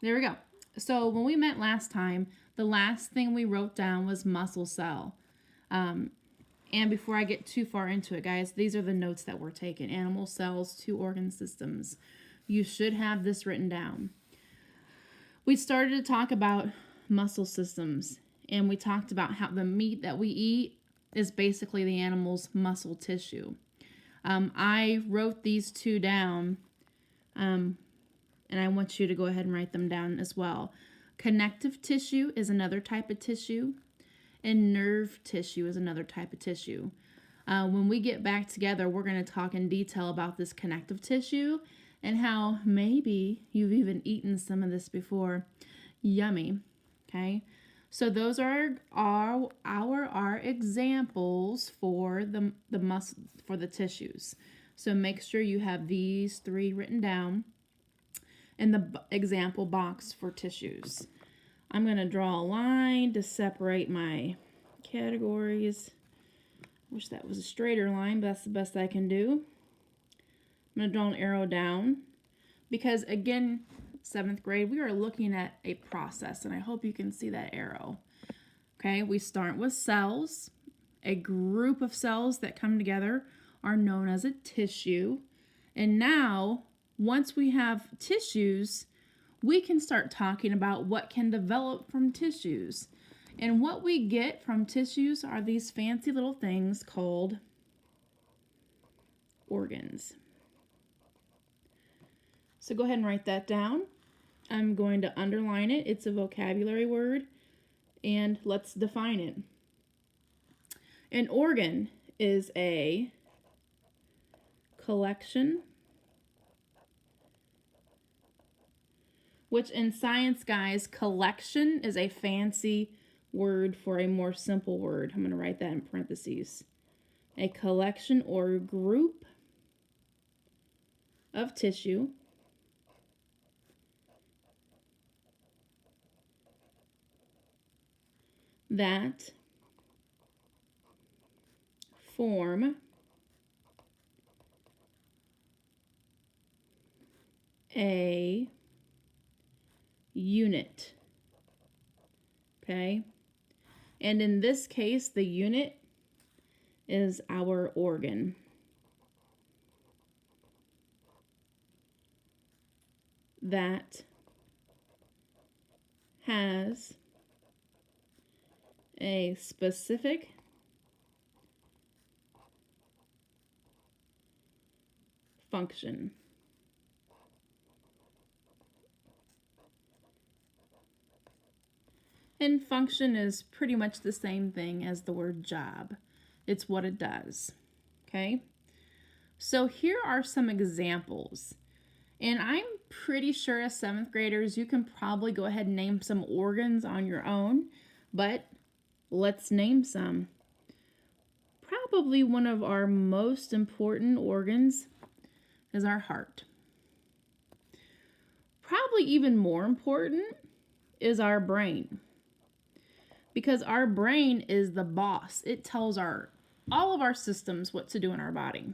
There we go. So when we met last time, the last thing we wrote down was muscle cell. And before I get too far into it, guys, these are the notes that were taken. Animal cells, two organ systems. You should have this written down. We started to talk about muscle systems, and we talked about how the meat that we eat is basically the animal's muscle tissue. I wrote these two down, and I want you to go ahead and write them down as well. Connective tissue is another type of tissue, and nerve tissue is another type of tissue. When we get back together, we're going to talk in detail about this connective tissue and how maybe you've even eaten some of this before. Yummy. Okay. So those are our examples for the tissues. So make sure you have these three written down in the example box for tissues. I'm going to draw a line to separate my categories. Wish that was a straighter line, but that's the best I can do. I'm going to draw an arrow down because, again, 7th grade, we are looking at a process, and I hope you can see that arrow. Okay, we start with cells. A group of cells that come together are known as a tissue. And now, once we have tissues, we can start talking about what can develop from tissues. And what we get from tissues are these fancy little things called organs. So go ahead and write that down. I'm going to underline it. It's a vocabulary word, and let's define it. An organ is a collection, which in science, guys, collection is a fancy word for a more simple word. I'm going to write that in parentheses. A collection or group of tissue that form a unit. Okay? And in this case, the unit is our organ. That has a specific function. And function is pretty much the same thing as the word job. It's what it does. Okay? So here are some examples. And I'm pretty sure as 7th graders, you can probably go ahead and name some organs on your own, but let's name some. Probably one of our most important organs is our heart. Probably even more important is our brain, because our brain is the boss. It tells all of our systems what to do in our body.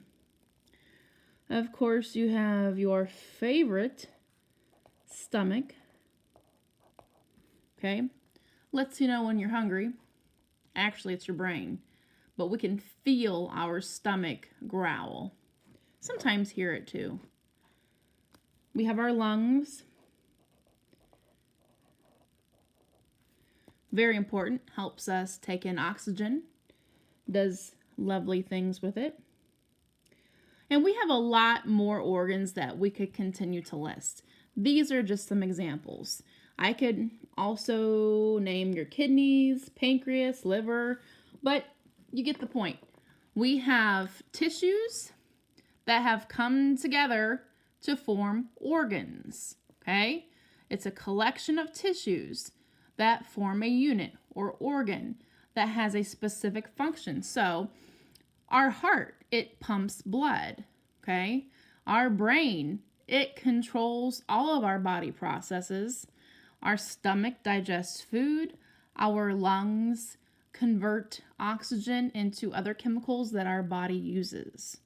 Of course, you have your favorite stomach. Okay? Lets you know when you're hungry. Actually, it's your brain. But we can feel our stomach growl. Sometimes hear it too. We have our lungs. Very important. Helps us take in oxygen. Does lovely things with it. And we have a lot more organs that we could continue to list. These are just some examples. I could also name your kidneys, pancreas, liver, but you get the point. We have tissues that have come together to form organs, okay? It's a collection of tissues that form a unit or organ that has a specific function. So, our heart, it pumps blood, okay? Our brain, it controls all of our body processes. Our stomach digests food. Our lungs convert oxygen into other chemicals that our body uses,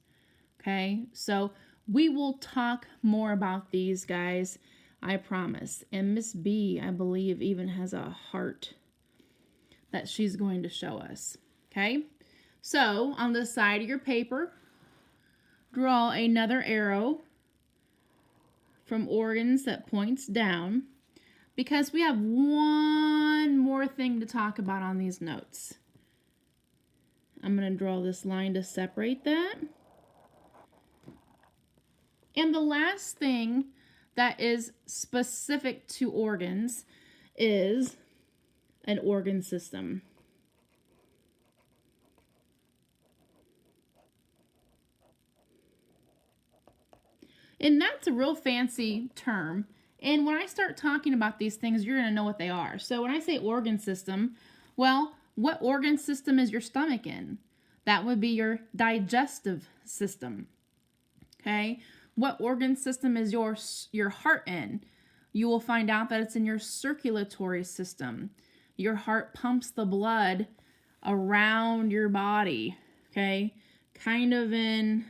okay? So we will talk more about these, guys, I promise. And Miss B, I believe, even has a heart that she's going to show us. Okay? So, on the side of your paper, draw another arrow from organs that points down, because we have one more thing to talk about on these notes. I'm going to draw this line to separate that. And the last thing that is specific to organs is an organ system. And that's a real fancy term. And when I start talking about these things, you're going to know what they are. So when I say organ system, well, what organ system is your stomach in? That would be your digestive system. Okay? What organ system is your heart in? You will find out that it's in your circulatory system. Your heart pumps the blood around your body. Okay? Kind of in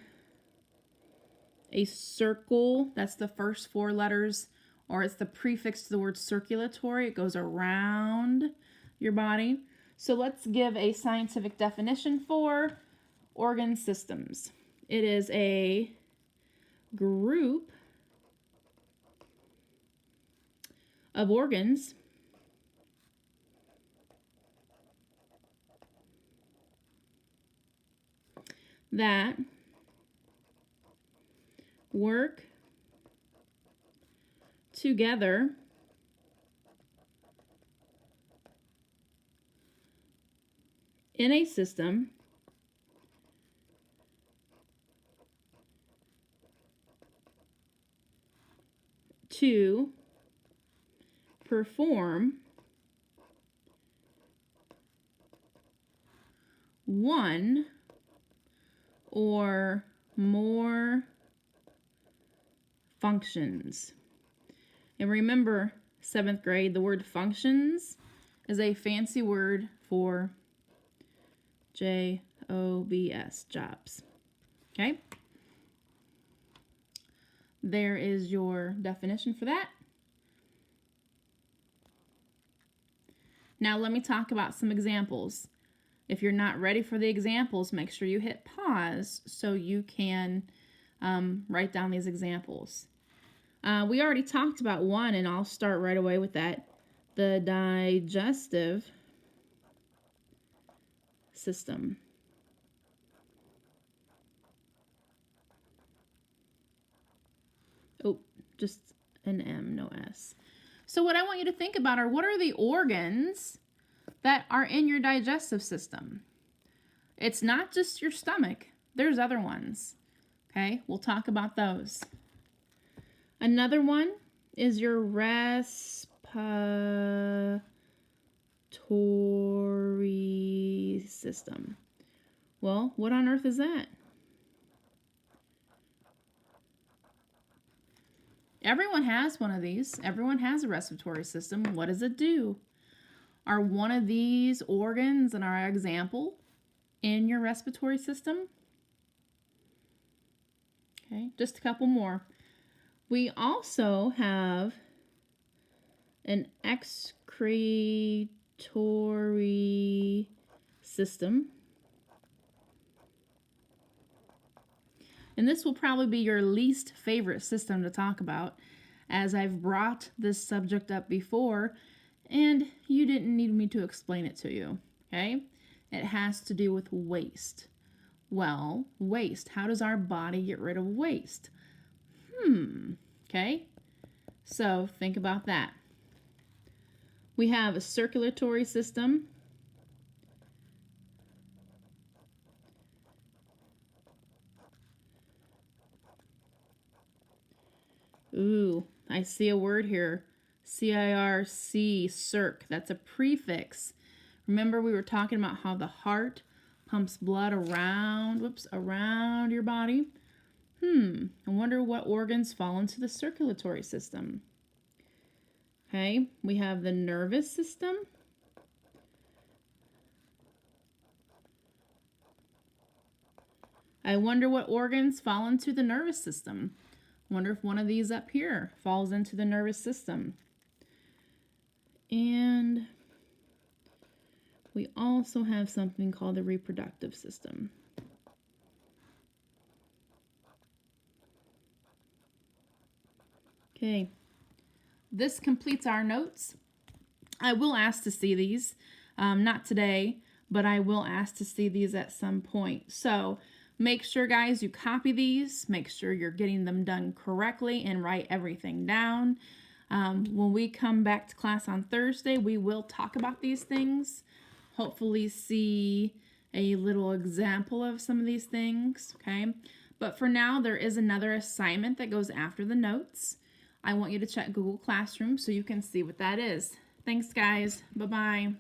a circle. That's the first four letters, or it's the prefix to the word circulatory. It goes around your body. So let's give a scientific definition for organ systems. It is a group of organs that work together in a system to perform one or more functions. And remember, 7th grade, the word functions is a fancy word for J-O-B-S, jobs. Okay? There is your definition for that. Now let me talk about some examples. If you're not ready for the examples, make sure you hit pause so you can write down these examples. We already talked about one, and I'll start right away with that. The digestive system. Oh, just an M, no S. So what I want you to think about are, what are the organs that are in your digestive system? It's not just your stomach. There's other ones. Okay, we'll talk about those. Another one is your respiratory system. Well, what on earth is that? Everyone has one of these. Everyone has a respiratory system. What does it do? Are one of these organs in our example in your respiratory system? Okay, just a couple more. We also have an excretory system. And this will probably be your least favorite system to talk about, as I've brought this subject up before and you didn't need me to explain it to you. Okay? It has to do with waste. Well, waste. How does our body get rid of waste? Okay? So think about that. We have a circulatory system. Ooh, I see a word here. C-I-R-C, circ. That's a prefix. Remember we were talking about how the heart pumps blood around your body? I wonder what organs fall into the circulatory system. Okay, we have the nervous system. I wonder what organs fall into the nervous system. Wonder if one of these up here falls into the nervous system. And we also have something called the reproductive system. Okay, this completes our notes. I will ask to see these, not today, but I will ask to see these at some point. So make sure, guys, you copy these. Make sure you're getting them done correctly and write everything down. When we come back to class on Thursday, we will talk about these things. Hopefully see a little example of some of these things, okay? But for now, there is another assignment that goes after the notes. I want you to check Google Classroom so you can see what that is. Thanks, guys. Bye-bye.